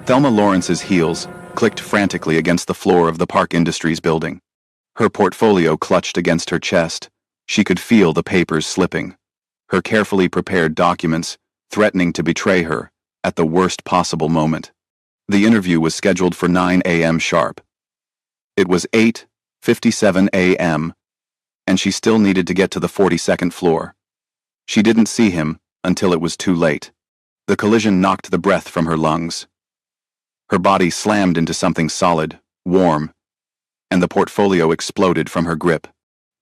Thelma Lawrence's heels clicked frantically against the floor of the Park Industries building. Her portfolio clutched against her chest. She could feel the papers slipping. Her carefully prepared documents threatening to betray her at the worst possible moment. The interview was scheduled for 9 a.m. sharp. It was 8:57 a.m., and she still needed to get to the 42nd floor. She didn't see him until it was too late. The collision knocked the breath from her lungs. Her body slammed into something solid, warm, and the portfolio exploded from her grip.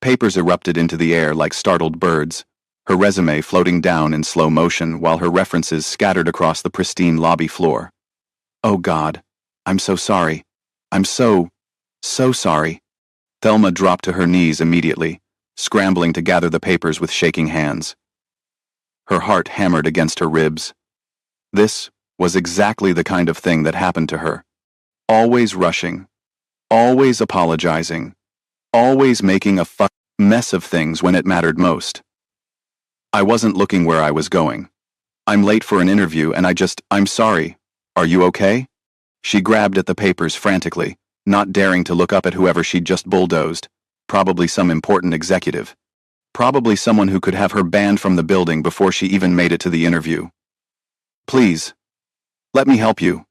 Papers erupted into the air like startled birds, her resume floating down in slow motion while her references scattered across the pristine lobby floor. "Oh God, I'm so sorry. I'm so sorry." Thelma dropped to her knees immediately, scrambling to gather the papers with shaking hands. Her heart hammered against her ribs. This was exactly the kind of thing that happened to her. Always rushing, always apologizing, always making a mess of things when it mattered most. "I wasn't looking where I was going. I'm late for an interview and I'm sorry. Are you okay?" She grabbed at the papers frantically, not daring to look up at whoever she'd just bulldozed, probably some important executive. Probably someone who could have her banned from the building before she even made it to the interview. "Please, let me help you."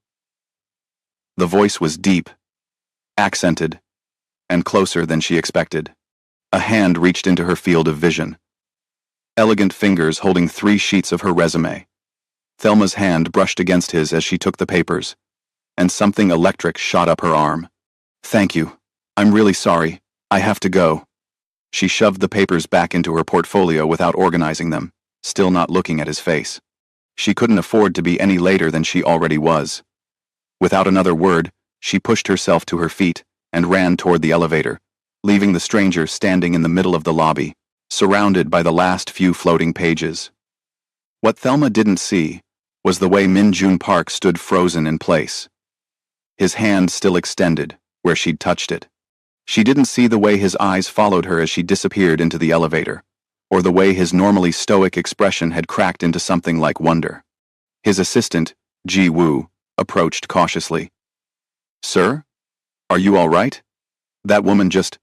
The voice was deep, accented, and closer than she expected. A hand reached into her field of vision. Elegant fingers holding 3 sheets of her resume. Thelma's hand brushed against his as she took the papers, and something electric shot up her arm. "Thank you. I'm really sorry. I have to go." She shoved the papers back into her portfolio without organizing them, still not looking at his face. She couldn't afford to be any later than she already was. Without another word, she pushed herself to her feet and ran toward the elevator, leaving the stranger standing in the middle of the lobby, surrounded by the last few floating pages. What Thelma didn't see was the way Min Jun Park stood frozen in place. His hand still extended where she'd touched it. She didn't see the way his eyes followed her as she disappeared into the elevator, or the way his normally stoic expression had cracked into something like wonder. His assistant, Ji Woo, approached cautiously. "Sir? Are you all right? That woman just...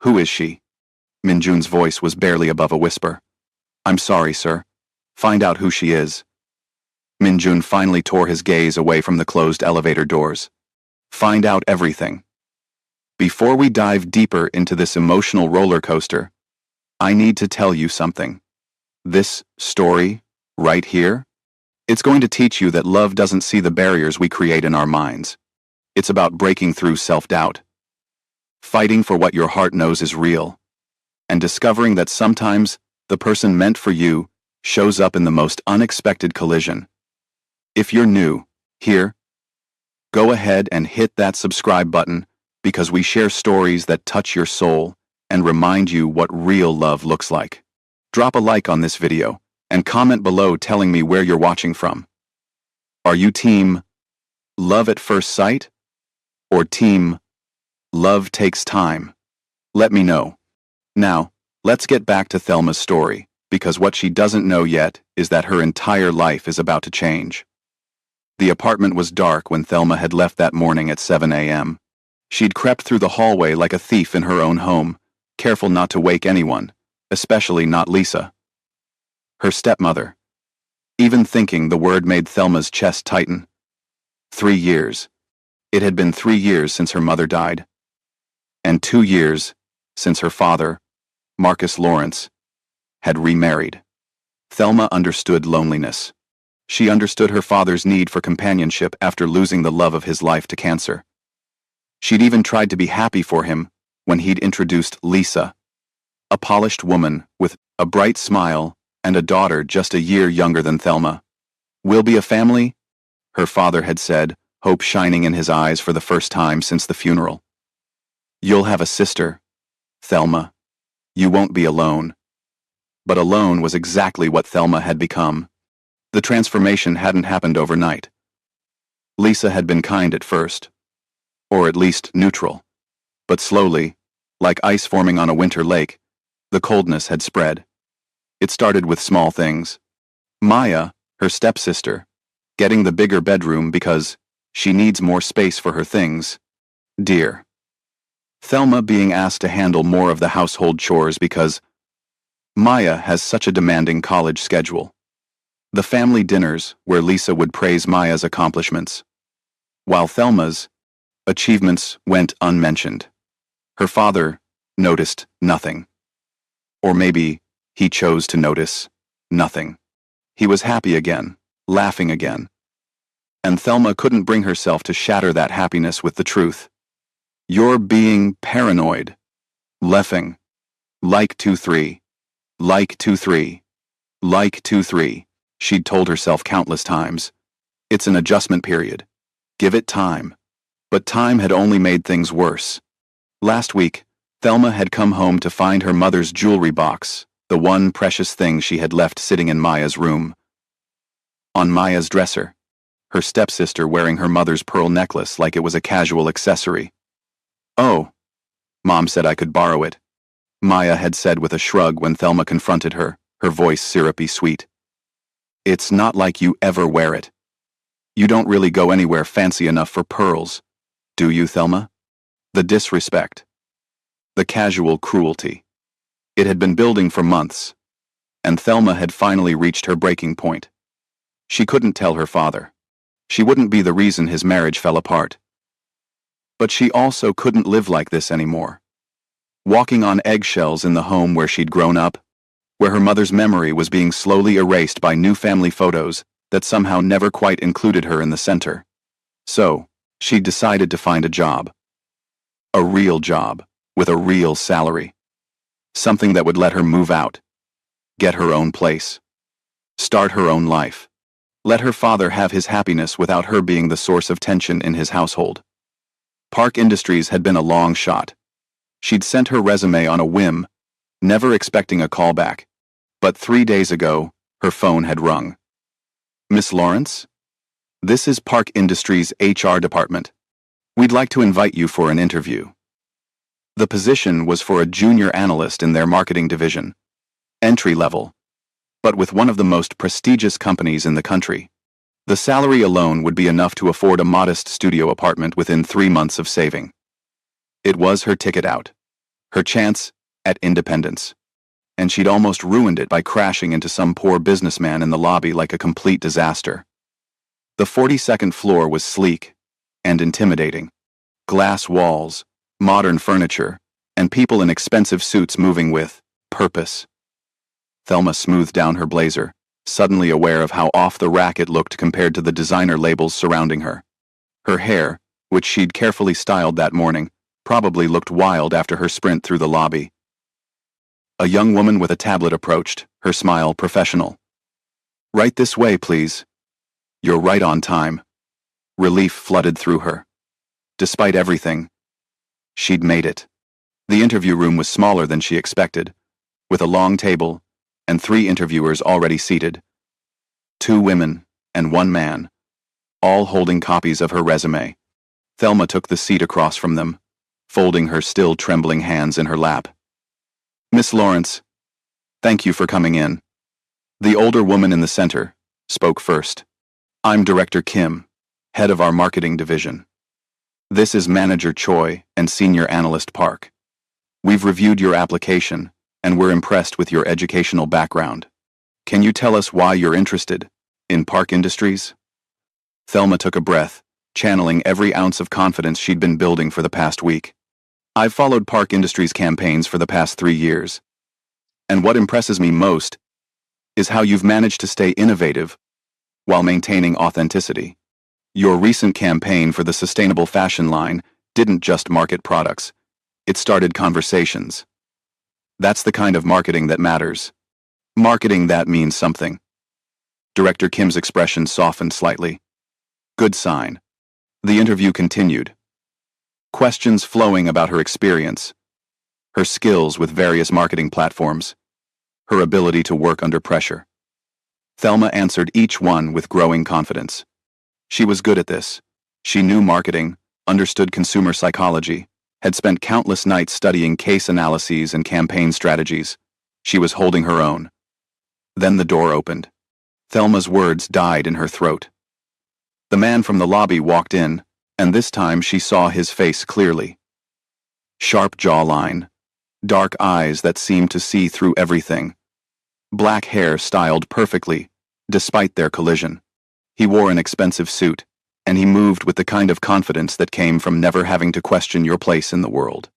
Who is she?" Min Jun's voice was barely above a whisper. "I'm sorry, sir. Find out who she is." Min Jun finally tore his gaze away from the closed elevator doors. "Find out everything. Before we dive deeper into this emotional roller coaster, I need to tell you something. This story, right here, it's going to teach you that love doesn't see the barriers we create in our minds. It's about breaking through self-doubt, fighting for what your heart knows is real, and discovering that sometimes the person meant for you shows up in the most unexpected collision. If you're new here, go ahead and hit that subscribe button because we share stories that touch your soul and remind you what real love looks like. Drop a like on this video and comment below telling me where you're watching from. Are you team love at first sight or team love takes time? Let me know. Now, let's get back to Thelma's story, because what she doesn't know yet is that her entire life is about to change. The apartment was dark when Thelma had left that morning at 7 a.m. She'd crept through the hallway like a thief in her own home, careful not to wake anyone, especially not Lisa, her stepmother. Even thinking the word made Thelma's chest tighten. 3 years. It had been 3 years since her mother died. And 2 years since her father, Marcus Lawrence, had remarried. Thelma understood loneliness. She understood her father's need for companionship after losing the love of his life to cancer. She'd even tried to be happy for him when he'd introduced Lisa, a polished woman with a bright smile and a daughter just a year younger than Thelma. "We'll be a family," her father had said, hope shining in his eyes for the first time since the funeral. "You'll have a sister, Thelma. You won't be alone." But alone was exactly what Thelma had become. The transformation hadn't happened overnight. Lisa had been kind at first, or at least neutral, but slowly, like ice forming on a winter lake, the coldness had spread. It started with small things. Maya, her stepsister, getting the bigger bedroom because She needs more space for her things. Dear. Thelma being asked to handle more of the household chores because Maya has such a demanding college schedule. The family dinners, where Lisa would praise Maya's accomplishments, while Thelma's achievements went unmentioned. Her father noticed nothing. Or maybe he chose to notice nothing. He was happy again, laughing again. And Thelma couldn't bring herself to shatter that happiness with the truth. You're being paranoid. Leffing. Like 2-3. Like 2-3. Like 2-3. She'd told herself countless times. It's an adjustment period. Give it time. But time had only made things worse. Last week, Thelma had come home to find her mother's jewelry box, the one precious thing she had left sitting in Maya's room. On Maya's dresser, her stepsister wearing her mother's pearl necklace like it was a casual accessory. Oh, Mom said I could borrow it, Maya had said with a shrug when Thelma confronted her, her voice syrupy sweet. It's not like you ever wear it. You don't really go anywhere fancy enough for pearls, do you, Thelma? The disrespect. The casual cruelty. It had been building for months, and Thelma had finally reached her breaking point. She couldn't tell her father. She wouldn't be the reason his marriage fell apart. But she also couldn't live like this anymore. Walking on eggshells in the home where she'd grown up, where her mother's memory was being slowly erased by new family photos that somehow never quite included her in the center. So, she'd decided to find a job. A real job, with a real salary. Something that would let her move out. Get her own place. Start her own life. Let her father have his happiness without her being the source of tension in his household. Park Industries had been a long shot. She'd sent her resume on a whim, never expecting a callback. But 3 days ago, her phone had rung. Miss Lawrence? This is Park Industries' HR department. We'd like to invite you for an interview. The position was for a junior analyst in their marketing division. Entry level. But with one of the most prestigious companies in the country. The salary alone would be enough to afford a modest studio apartment within 3 months of saving. It was her ticket out. Her chance at independence. And she'd almost ruined it by crashing into some poor businessman in the lobby like a complete disaster. The 42nd floor was sleek and intimidating. Glass walls, modern furniture, and people in expensive suits moving with purpose. Thelma smoothed down her blazer, suddenly aware of how off the rack it looked compared to the designer labels surrounding her. Her hair, which she'd carefully styled that morning, probably looked wild after her sprint through the lobby. A young woman with a tablet approached, her smile professional. Right this way, please. You're right on time. Relief flooded through her. Despite everything, she'd made it. The interview room was smaller than she expected, with a long table and 3 interviewers already seated. 2 women and 1 man, all holding copies of her resume. Thelma took the seat across from them, folding her still trembling hands in her lap. Miss Lawrence, thank you for coming in. The older woman in the center spoke first. I'm Director Kim, head of our marketing division. This is Manager Choi and Senior Analyst Park. We've reviewed your application, and we're impressed with your educational background. Can you tell us why you're interested in Park Industries? Thelma took a breath, channeling every ounce of confidence she'd been building for the past week. I've followed Park Industries campaigns for the past 3 years. And what impresses me most is how you've managed to stay innovative while maintaining authenticity. Your recent campaign for the sustainable fashion line didn't just market products. It started conversations. That's the kind of marketing that matters. Marketing that means something. Director Kim's expression softened slightly. Good sign. The interview continued. Questions flowing about her experience, her skills with various marketing platforms, her ability to work under pressure. Thelma answered each one with growing confidence. She was good at this. She knew marketing, understood consumer psychology, had spent countless nights studying case analyses and campaign strategies. She was holding her own. Then the door opened. Thelma's words died in her throat. The man from the lobby walked in, and this time she saw his face clearly. Sharp jawline, dark eyes that seemed to see through everything, black hair styled perfectly, despite their collision. He wore an expensive suit, and he moved with the kind of confidence that came from never having to question your place in the world.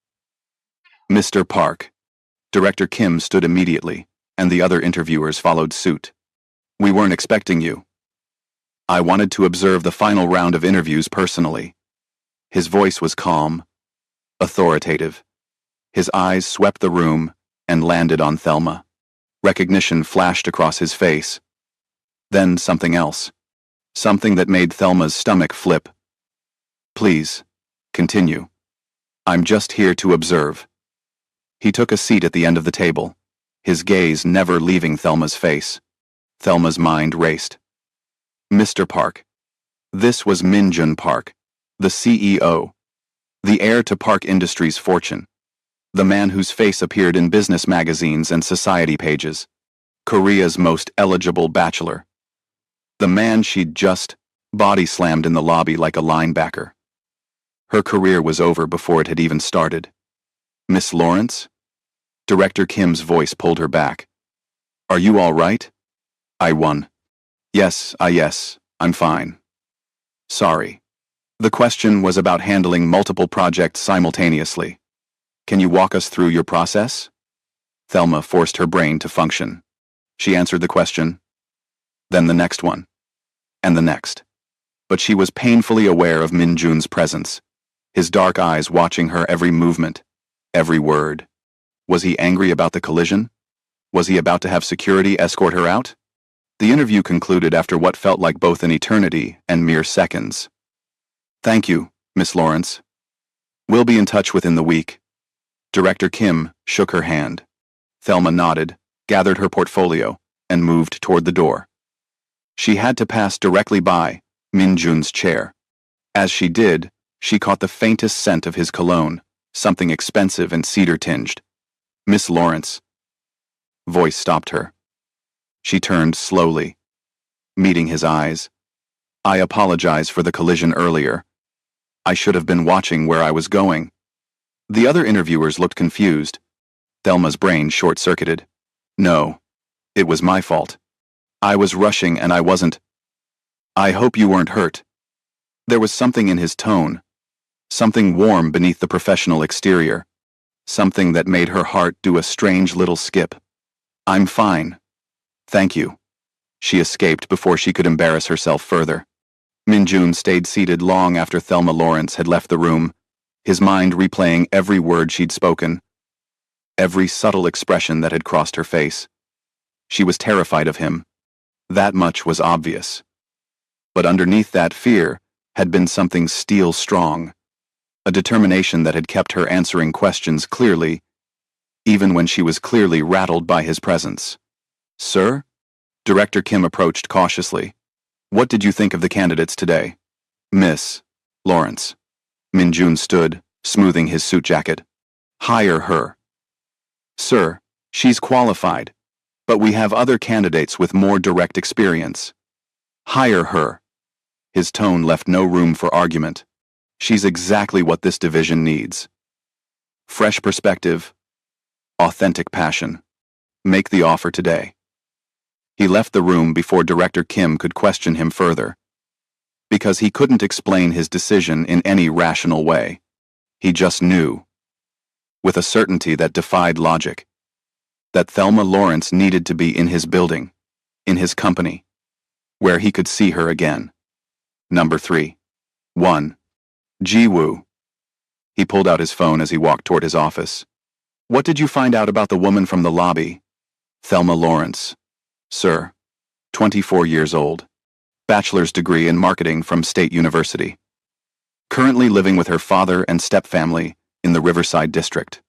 Mr. Park. Director Kim stood immediately, and the other interviewers followed suit. We weren't expecting you. I wanted to observe the final round of interviews personally. His voice was calm, authoritative. His eyes swept the room and landed on Thelma. Recognition flashed across his face. Then something else. Something that made Thelma's stomach flip. Please, continue. I'm just here to observe. He took a seat at the end of the table, his gaze never leaving Thelma's face. Thelma's mind raced. Mr. Park. This was Min-jun Park, the CEO, the heir to Park Industries' fortune, the man whose face appeared in business magazines and society pages, Korea's most eligible bachelor, the man she'd just body-slammed in the lobby like a linebacker. Her career was over before it had even started. Miss Lawrence? Director Kim's voice pulled her back. Are you all right? I won. Yes, I'm fine. Sorry. The question was about handling multiple projects simultaneously. Can you walk us through your process? Thelma forced her brain to function. She answered the question, then the next one, and the next. But she was painfully aware of Min-jun's presence, his dark eyes watching her every movement, every word. Was he angry about the collision? Was he about to have security escort her out? The interview concluded after what felt like both an eternity and mere seconds. Thank you, Miss Lawrence. We'll be in touch within the week. Director Kim shook her hand. Thelma nodded, gathered her portfolio, and moved toward the door. She had to pass directly by Min-jun's chair. As she did, she caught the faintest scent of his cologne, something expensive and cedar-tinged. Miss Lawrence. Voice stopped her. She turned slowly, meeting his eyes. I apologize for the collision earlier. I should have been watching where I was going. The other interviewers looked confused. Thelma's brain short-circuited. No, it was my fault. I was rushing and I wasn't. I hope you weren't hurt. There was something in his tone, something warm beneath the professional exterior, something that made her heart do a strange little skip. I'm fine. Thank you. She escaped before she could embarrass herself further. Min-jun stayed seated long after Thelma Lawrence had left the room, his mind replaying every word she'd spoken, every subtle expression that had crossed her face. She was terrified of him. That much was obvious. But underneath that fear had been something steel-strong, a determination that had kept her answering questions clearly, even when she was clearly rattled by his presence. Sir? Director Kim approached cautiously. What did you think of the candidates today? Miss Lawrence. Min-jun stood, smoothing his suit jacket. Hire her. Sir, she's qualified, but we have other candidates with more direct experience. Hire her. His tone left no room for argument. She's exactly what this division needs. Fresh perspective, authentic passion. Make the offer today. He left the room before Director Kim could question him further, because he couldn't explain his decision in any rational way. He just knew, with a certainty that defied logic, that Thelma Lawrence needed to be in his building, in his company, where he could see her again. Number 3. 1. Ji-woo. He pulled out his phone as he walked toward his office. What did you find out about the woman from the lobby? Thelma Lawrence. Sir. 24 years old. Bachelor's degree in marketing from State University. Currently living with her father and stepfamily in the Riverside district.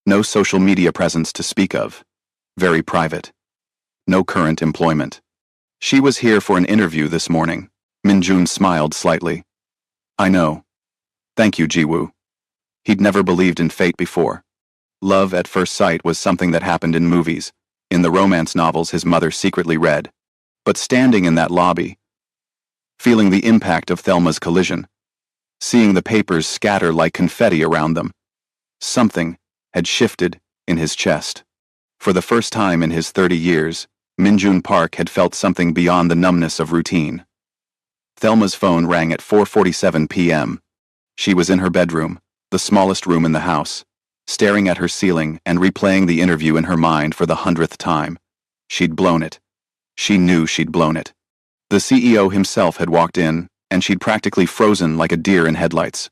No social media presence to speak of. Very private. No current employment. She was here for an interview this morning. Min-jun smiled slightly. I know. Thank you, Ji-woo. He'd never believed in fate before. Love at first sight was something that happened in movies, in the romance novels his mother secretly read. But standing in that lobby, feeling the impact of Thelma's collision, seeing the papers scatter like confetti around them. Something had shifted in his chest. For the first time in his 30 years, Minjun Park had felt something beyond the numbness of routine. Thelma's phone rang at 4:47 p.m. She was in her bedroom, the smallest room in the house, staring at her ceiling and replaying the interview in her mind for the 100th time. She'd blown it. She knew she'd blown it. The CEO himself had walked in, and she'd practically frozen like a deer in headlights.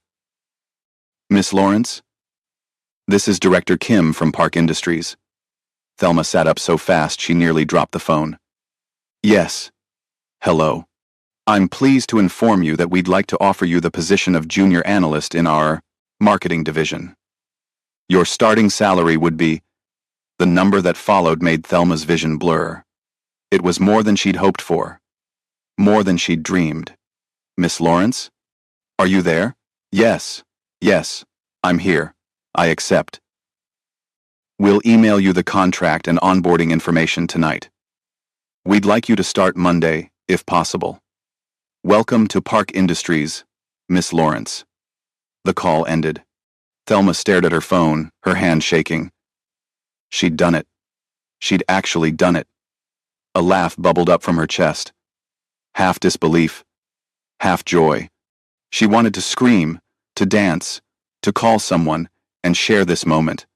"Miss Lawrence? This is Director Kim from Park Industries." Thelma sat up so fast she nearly dropped the phone. "Yes. Hello. I'm pleased to inform you that we'd like to offer you the position of junior analyst in our marketing division. Your starting salary would be..." The number that followed made Thelma's vision blur. It was more than she'd hoped for. More than she'd dreamed. "Miss Lawrence? Are you there?" Yes, I'm here. I accept. We'll email you the contract and onboarding information tonight. We'd like you to start Monday, if possible. Welcome to Park Industries, Miss Lawrence." The call ended. Thelma stared at her phone, her hand shaking. She'd done it. She'd actually done it. A laugh bubbled up from her chest. Half disbelief, half joy. She wanted to scream, to dance, to call someone, and share this moment.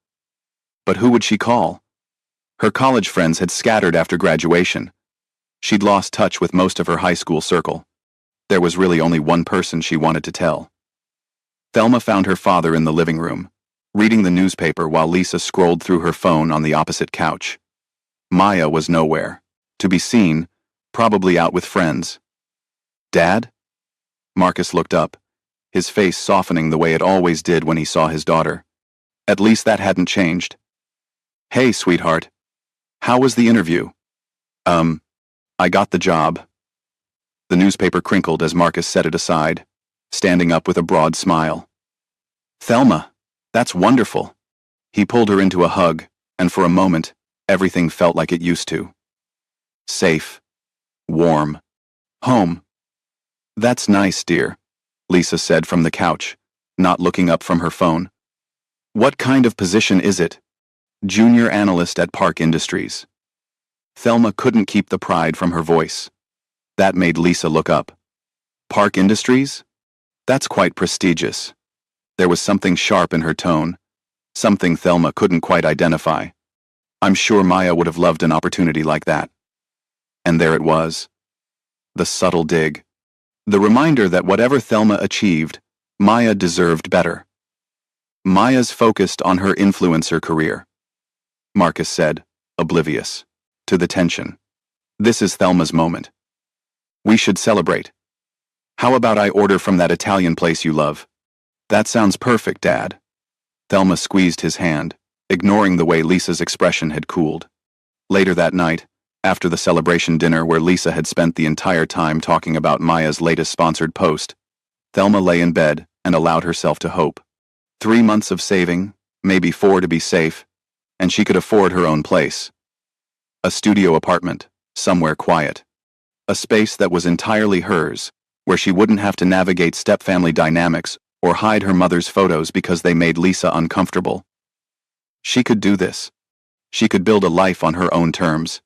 But who would she call? Her college friends had scattered after graduation. She'd lost touch with most of her high school circle. There was really only one person she wanted to tell. Thelma found her father in the living room, reading the newspaper while Lisa scrolled through her phone on the opposite couch. Maya was nowhere. To be seen, probably out with friends. "Dad?" Marcus looked up, his face softening the way it always did when he saw his daughter. At least that hadn't changed. "Hey, sweetheart. How was the interview?" I got the job." The newspaper crinkled as Marcus set it aside, standing up with a broad smile. "Thelma, that's wonderful." He pulled her into a hug, and for a moment, everything felt like it used to. Safe. Warm. Home. "That's nice, dear," Lisa said from the couch, not looking up from her phone. "What kind of position is it?" "Junior analyst at Park Industries." Thelma couldn't keep the pride from her voice. That made Lisa look up. "Park Industries? That's quite prestigious." There was something sharp in her tone, something Thelma couldn't quite identify. I'm sure Maya would have loved an opportunity like that. And there it was. The subtle dig. The reminder that whatever Thelma achieved, Maya deserved better. Maya's focused on her influencer career. Marcus said, oblivious to the tension. "This is Thelma's moment. We should celebrate. How about I order from that Italian place you love?" "That sounds perfect, Dad." Thelma squeezed his hand, ignoring the way Lisa's expression had cooled. Later that night, after the celebration dinner where Lisa had spent the entire time talking about Maya's latest sponsored post, Thelma lay in bed and allowed herself to hope. 3 months of saving, maybe 4 to be safe, and she could afford her own place. A studio apartment, somewhere quiet. A space that was entirely hers, where she wouldn't have to navigate stepfamily dynamics or hide her mother's photos because they made Lisa uncomfortable. She could do this. She could build a life on her own terms.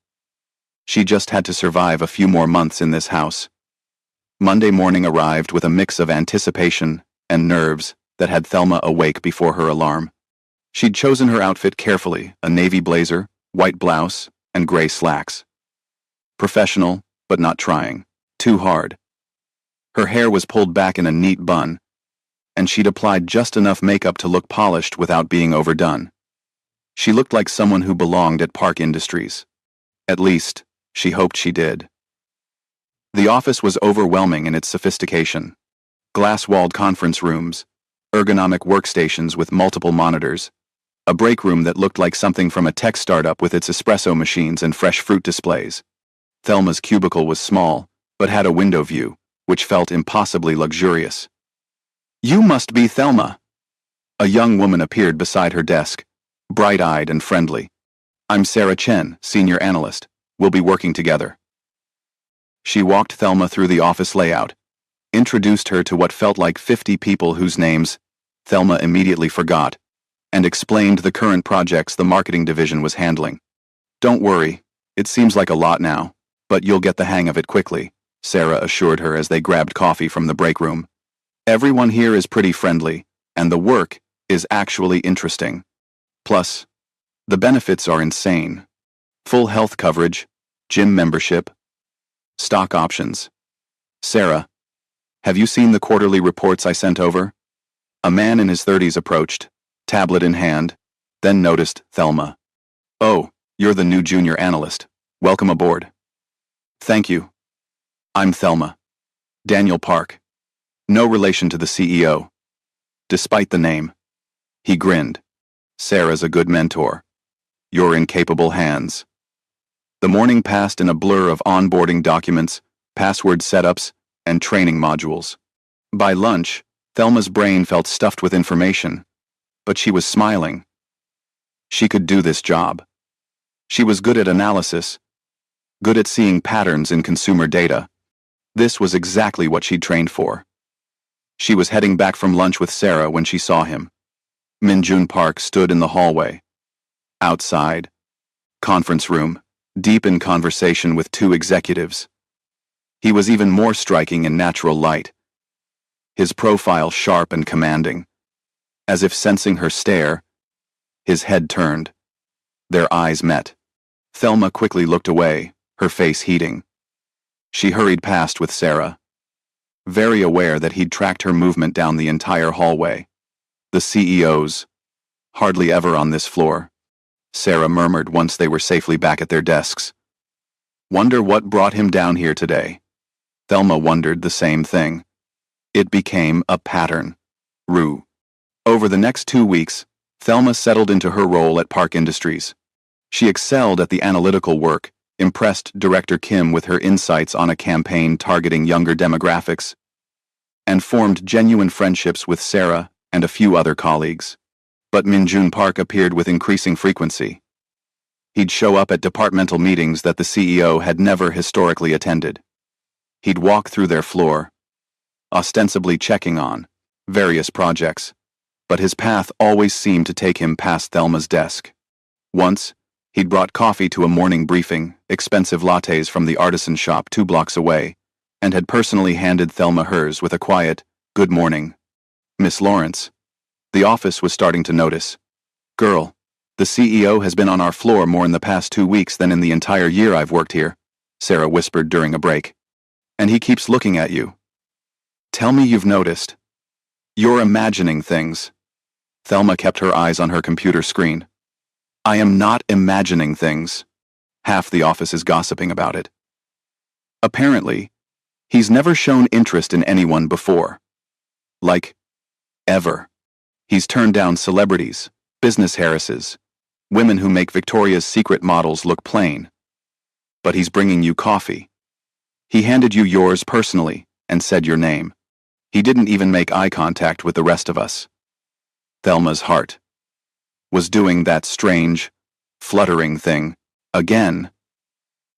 She just had to survive a few more months in this house. Monday morning arrived with a mix of anticipation and nerves that had Thelma awake before her alarm. She'd chosen her outfit carefully, a navy blazer, white blouse, and gray slacks. Professional, but not trying. Too hard. Her hair was pulled back in a neat bun, and she'd applied just enough makeup to look polished without being overdone. She looked like someone who belonged at Park Industries. At least, she hoped she did. The office was overwhelming in its sophistication. Glass-walled conference rooms, ergonomic workstations with multiple monitors, a break room that looked like something from a tech startup with its espresso machines and fresh fruit displays. Thelma's cubicle was small, but had a window view, which felt impossibly luxurious. "You must be Thelma." A young woman appeared beside her desk, bright-eyed and friendly. "I'm Sarah Chen, senior analyst. We'll be working together." She walked Thelma through the office layout, introduced her to what felt like 50 people whose names Thelma immediately forgot, and explained the current projects the marketing division was handling. "Don't worry, it seems like a lot now, but you'll get the hang of it quickly," Sarah assured her as they grabbed coffee from the break room. "Everyone here is pretty friendly, and the work is actually interesting. Plus, the benefits are insane. Full health coverage, gym membership, stock options. Sarah, have you seen the quarterly reports I sent over?" A man in his 30s approached, tablet in hand, then noticed Thelma. "Oh, you're the new junior analyst. Welcome aboard." "Thank you. I'm Thelma. Daniel Park. No relation to the CEO." Despite the name, he grinned. "Sarah's a good mentor. You're in capable hands." The morning passed in a blur of onboarding documents, password setups, and training modules. By lunch, Thelma's brain felt stuffed with information, but she was smiling. She could do this job. She was good at analysis, good at seeing patterns in consumer data. This was exactly what she'd trained for. She was heading back from lunch with Sarah when she saw him. Min-jun Park stood in the hallway. Outside, conference room, deep in conversation with two executives. He was even more striking in natural light, his profile sharp and commanding. As if sensing her stare, his head turned. Their eyes met. Thelma quickly looked away, her face heating. She hurried past with Sarah, very aware that he'd tracked her movement down the entire hallway. "The CEOs, hardly ever on this floor," Sarah murmured once they were safely back at their desks. "Wonder what brought him down here today." Thelma wondered the same thing. It became a pattern. Rue. Over the next 2 weeks, Thelma settled into her role at Park Industries. She excelled at the analytical work, impressed Director Kim with her insights on a campaign targeting younger demographics, and formed genuine friendships with Sarah and a few other colleagues. But Min-jun Park appeared with increasing frequency. He'd show up at departmental meetings that the CEO had never historically attended. He'd walk through their floor, ostensibly checking on various projects, but his path always seemed to take him past Thelma's desk. Once, he'd brought coffee to a morning briefing, expensive lattes from the artisan shop 2 blocks away, and had personally handed Thelma hers with a quiet, "Good morning, Miss Lawrence." The office was starting to notice. "Girl, the CEO has been on our floor more in the past 2 weeks than in the entire year I've worked here," Sarah whispered during a break. "And he keeps looking at you. Tell me you've noticed. You're imagining things." Thelma kept her eyes on her computer screen. "I am not imagining things. Half the office is gossiping about it." Apparently, he's never shown interest in anyone before. Like, ever. He's turned down celebrities, business heiresses, women who make Victoria's Secret models look plain. But he's bringing you coffee. He handed you yours personally and said your name. He didn't even make eye contact with the rest of us. Thelma's heart was doing that strange, fluttering thing again.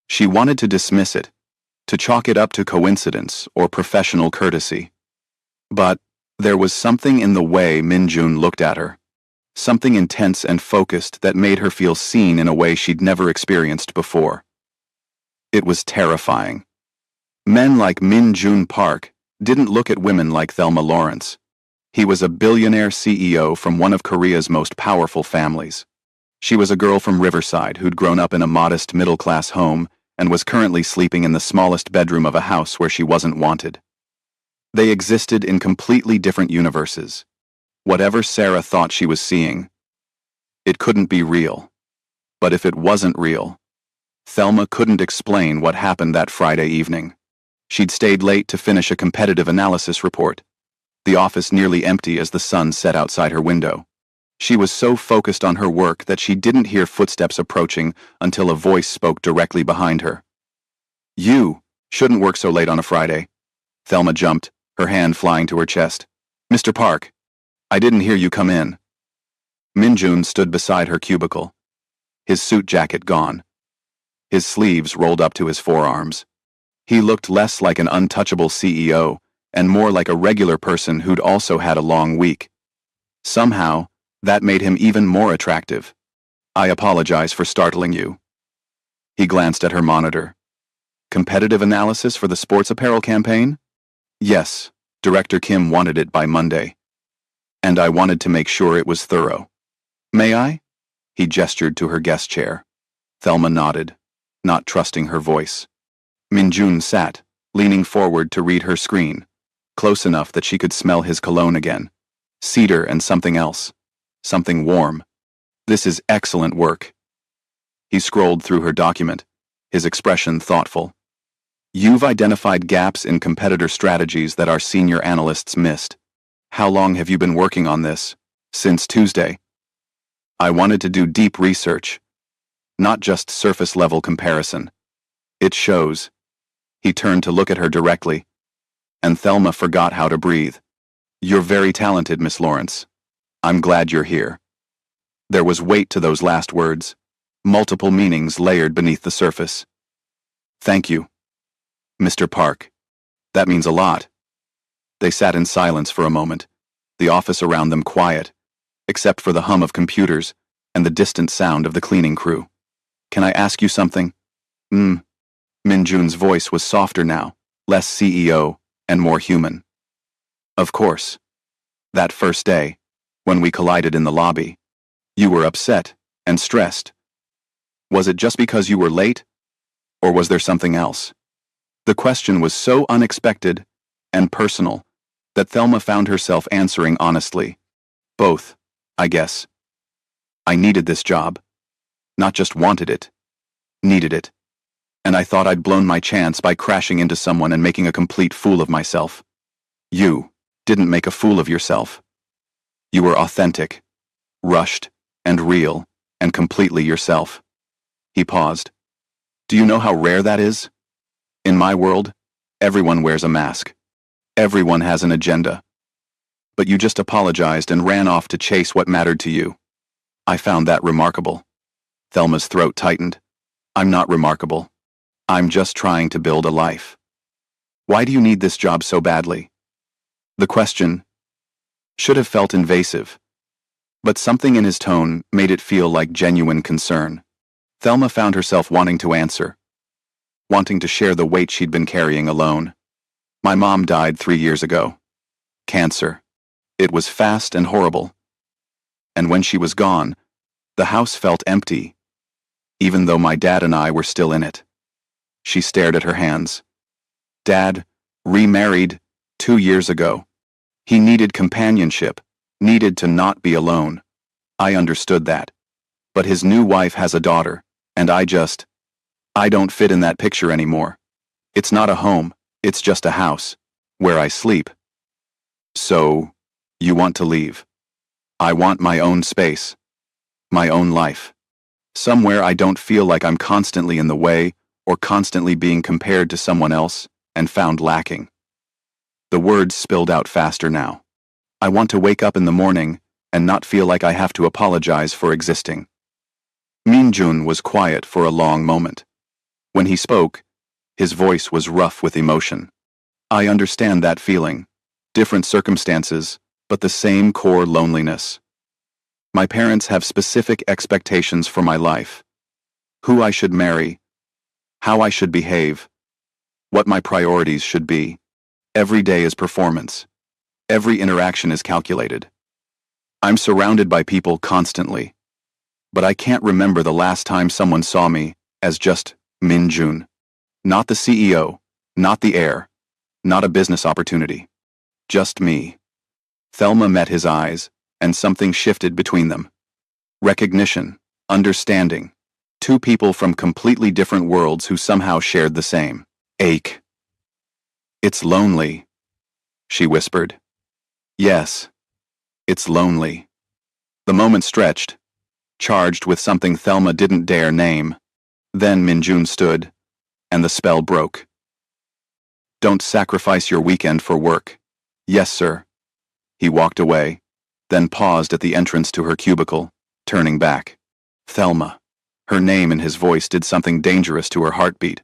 She wanted to dismiss it, to chalk it up to coincidence or professional courtesy. But there was something in the way Min-jun looked at her, something intense and focused that made her feel seen in a way she'd never experienced before. It was terrifying. Men like Min-jun Park didn't look at women like Thelma Lawrence. He was a billionaire CEO from one of Korea's most powerful families. She was a girl from Riverside who'd grown up in a modest middle-class home and was currently sleeping in the smallest bedroom of a house where she wasn't wanted. They existed in completely different universes. Whatever Sarah thought she was seeing, it couldn't be real. But if it wasn't real, Thelma couldn't explain what happened that Friday evening. She'd stayed late to finish a competitive analysis report, the office nearly empty as the sun set outside her window. She was so focused on her work that she didn't hear footsteps approaching until a voice spoke directly behind her. "You shouldn't work so late on a Friday." Thelma jumped, her hand flying to her chest. "Mr. Park, I didn't hear you come in." Min-jun stood beside her cubicle, his suit jacket gone, his sleeves rolled up to his forearms. He looked less like an untouchable CEO and more like a regular person who'd also had a long week. Somehow, that made him even more attractive. I apologize for startling you. He glanced at her monitor. Competitive analysis for the sports apparel campaign? Yes, Director Kim wanted it by Monday. And I wanted to make sure it was thorough. May I? He gestured to her guest chair. Thelma nodded, not trusting her voice. Minjun sat, leaning forward to read her screen, close enough that she could smell his cologne again. Cedar and something else. Something warm. This is excellent work. He scrolled through her document, his expression thoughtful. You've identified gaps in competitor strategies that our senior analysts missed. How long have you been working on this? Since Tuesday. I wanted to do deep research, not just surface-level comparison. It shows. He turned to look at her directly, and Thelma forgot how to breathe. You're very talented, Miss Lawrence. I'm glad you're here. There was weight to those last words, multiple meanings layered beneath the surface. Thank you, Mr. Park. That means a lot. They sat in silence for a moment, the office around them quiet, except for the hum of computers and the distant sound of the cleaning crew. Can I ask you something? Minjun's voice was softer now, less CEO and more human. Of course. That first day, when we collided in the lobby, you were upset and stressed. Was it just because you were late, or was there something else? The question was so unexpected and personal that Thelma found herself answering honestly. Both, I guess. I needed this job. Not just wanted it. Needed it. And I thought I'd blown my chance by crashing into someone and making a complete fool of myself. You didn't make a fool of yourself. You were authentic, rushed, and real, and completely yourself. He paused. Do you know how rare that is? In my world, everyone wears a mask. Everyone has an agenda. But you just apologized and ran off to chase what mattered to you. I found that remarkable. Thelma's throat tightened. I'm not remarkable. I'm just trying to build a life. Why do you need this job so badly? The question should have felt invasive, but something in his tone made it feel like genuine concern. Thelma found herself wanting to answer, wanting to share the weight she'd been carrying alone. My mom died 3 years ago. Cancer. It was fast and horrible. And when she was gone, the house felt empty, even though my dad and I were still in it. She stared at her hands. Dad remarried 2 years ago. He needed companionship, needed to not be alone. I understood that. But his new wife has a daughter, and I don't fit in that picture anymore. It's not a home, it's just a house, where I sleep. So, you want to leave. I want my own space, my own life. Somewhere I don't feel like I'm constantly in the way or constantly being compared to someone else and found lacking. The words spilled out faster now. I want to wake up in the morning and not feel like I have to apologize for existing. Minjun was quiet for a long moment. When he spoke, his voice was rough with emotion. I understand that feeling. Different circumstances, but the same core loneliness. My parents have specific expectations for my life. Who I should marry, how I should behave, what my priorities should be. Every day is performance. Every interaction is calculated. I'm surrounded by people constantly, but I can't remember the last time someone saw me as just Minjun. Not the CEO, not the heir, not a business opportunity. Just me. Thelma met his eyes, and something shifted between them. Recognition, understanding. Two people from completely different worlds who somehow shared the same ache. It's lonely, she whispered. Yes, it's lonely. The moment stretched, charged with something Thelma didn't dare name. Then Minjun stood, and the spell broke. Don't sacrifice your weekend for work. Yes, sir. He walked away, then paused at the entrance to her cubicle, turning back. Thelma. Her name and his voice did something dangerous to her heartbeat.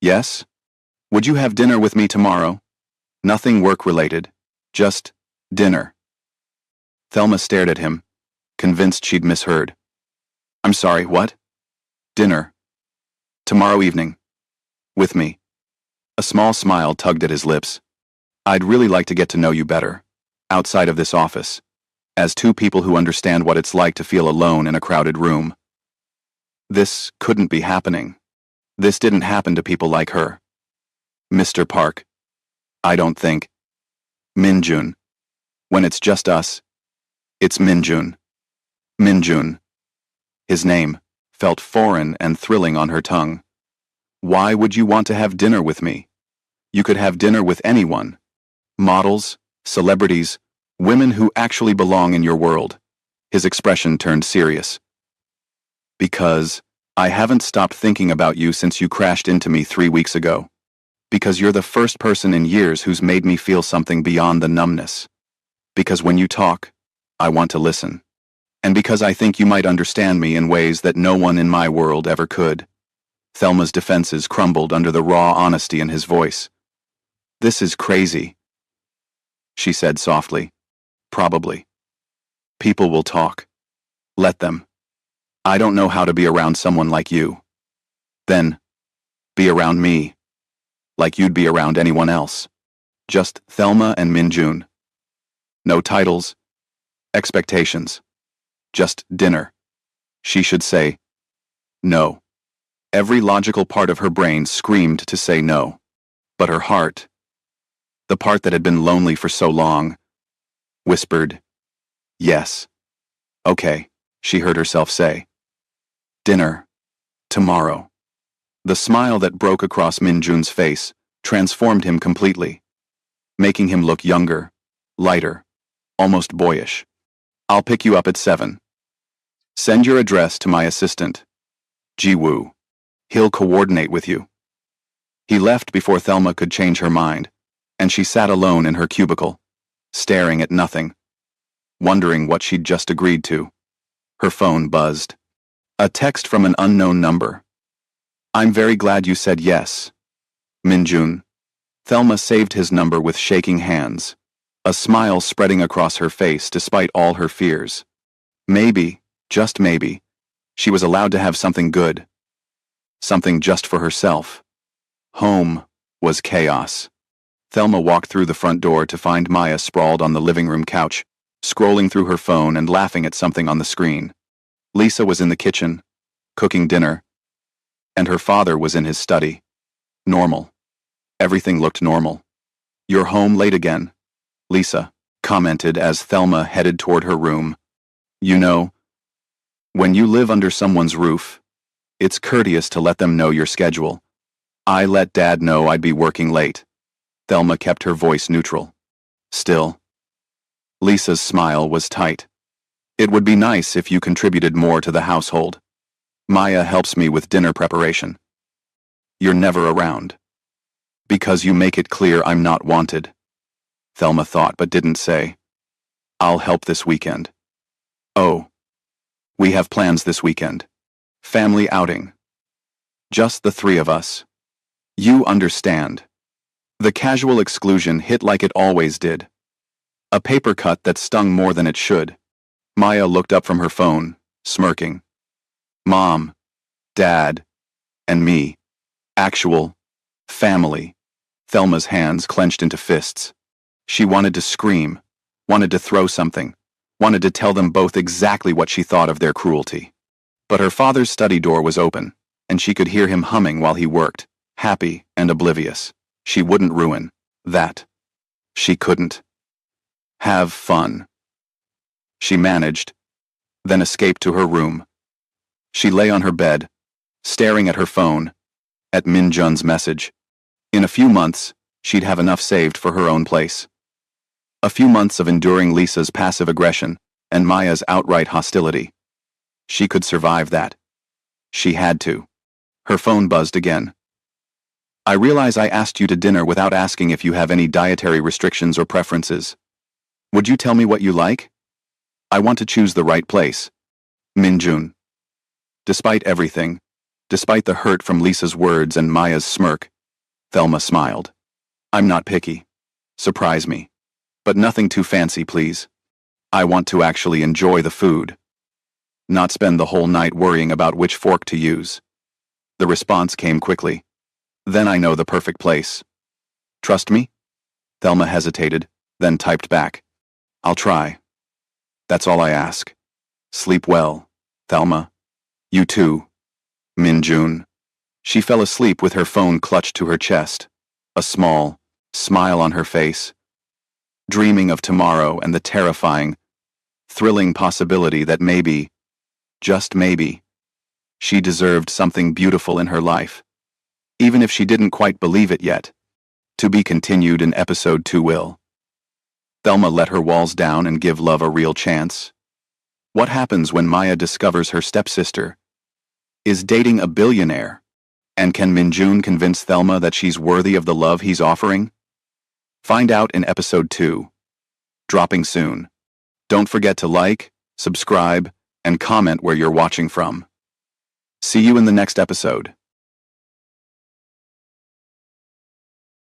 Yes? Would you have dinner with me tomorrow? Nothing work-related. Just dinner. Thelma stared at him, convinced she'd misheard. I'm sorry, what? Dinner. Tomorrow evening. With me. A small smile tugged at his lips. I'd really like to get to know you better, outside of this office, as two people who understand what it's like to feel alone in a crowded room. This couldn't be happening. This didn't happen to people like her. Mr. Park. I don't think. Minjun. When it's just us, it's Minjun. Minjun. His name felt foreign and thrilling on her tongue. Why would you want to have dinner with me? You could have dinner with anyone. Models, celebrities, women who actually belong in your world. His expression turned serious. Because I haven't stopped thinking about you since you crashed into me 3 weeks ago. Because you're the first person in years who's made me feel something beyond the numbness. Because when you talk, I want to listen. And because I think you might understand me in ways that no one in my world ever could. Thelma's defenses crumbled under the raw honesty in his voice. This is crazy, she said softly. Probably. People will talk. Let them. I don't know how to be around someone like you. Then, be around me. Like you'd be around anyone else. Just Thelma and Minjun. No titles. Expectations. Just dinner. She should say no. Every logical part of her brain screamed to say no. But her heart, the part that had been lonely for so long, whispered, yes. Okay, she heard herself say. Dinner. Tomorrow. The smile that broke across Minjun's face transformed him completely, making him look younger, lighter, almost boyish. I'll pick you up at 7. Send your address to my assistant, Ji-woo. He'll coordinate with you. He left before Thelma could change her mind, and she sat alone in her cubicle, staring at nothing, wondering what she'd just agreed to. Her phone buzzed. A text from an unknown number. I'm very glad you said yes, Minjun. Thelma saved his number with shaking hands, a smile spreading across her face despite all her fears. Maybe, just maybe, she was allowed to have something good. Something just for herself. Home was chaos. Thelma walked through the front door to find Maya sprawled on the living room couch, scrolling through her phone and laughing at something on the screen. Lisa was in the kitchen, cooking dinner, and her father was in his study. Normal. Everything looked normal. You're home late again, Lisa commented as Thelma headed toward her room. You know, when you live under someone's roof, it's courteous to let them know your schedule. I let Dad know I'd be working late. Thelma kept her voice neutral. Still. Lisa's smile was tight. It would be nice if you contributed more to the household. Maya helps me with dinner preparation. You're never around. Because you make it clear I'm not wanted. Thelma thought but didn't say. I'll help this weekend. Oh. We have plans this weekend. Family outing. Just the 3 of us. You understand. The casual exclusion hit like it always did. A paper cut that stung more than it should. Maya looked up from her phone, smirking. Mom, Dad, and me. Actual family. Thelma's hands clenched into fists. She wanted to scream, wanted to throw something, wanted to tell them both exactly what she thought of their cruelty. But her father's study door was open, and she could hear him humming while he worked, happy and oblivious. She wouldn't ruin that. She couldn't. Have fun. She managed, then escaped to her room. She lay on her bed, staring at her phone, at Minjun's message. In a few months, she'd have enough saved for her own place. A few months of enduring Lisa's passive aggression and Maya's outright hostility. She could survive that. She had to. Her phone buzzed again. I realize I asked you to dinner without asking if you have any dietary restrictions or preferences. Would you tell me what you like? I want to choose the right place. Minjun. Despite everything, despite the hurt from Lisa's words and Maya's smirk, Thelma smiled. I'm not picky. Surprise me. But nothing too fancy, please. I want to actually enjoy the food. Not spend the whole night worrying about which fork to use. The response came quickly. Then I know the perfect place. Trust me? Thelma hesitated, then typed back. I'll try. That's all I ask. Sleep well, Thelma. You too. Min-jun. She fell asleep with her phone clutched to her chest, a small smile on her face, dreaming of tomorrow and the terrifying, thrilling possibility that maybe, just maybe, she deserved something beautiful in her life, even if she didn't quite believe it yet. To be continued in episode 2 will. Thelma let her walls down and give love a real chance. What happens when Maya discovers her stepsister is dating a billionaire? And can Min-jun convince Thelma that she's worthy of the love he's offering? Find out in episode 2. Dropping soon. Don't forget to like, subscribe, and comment where you're watching from. See you in the next episode.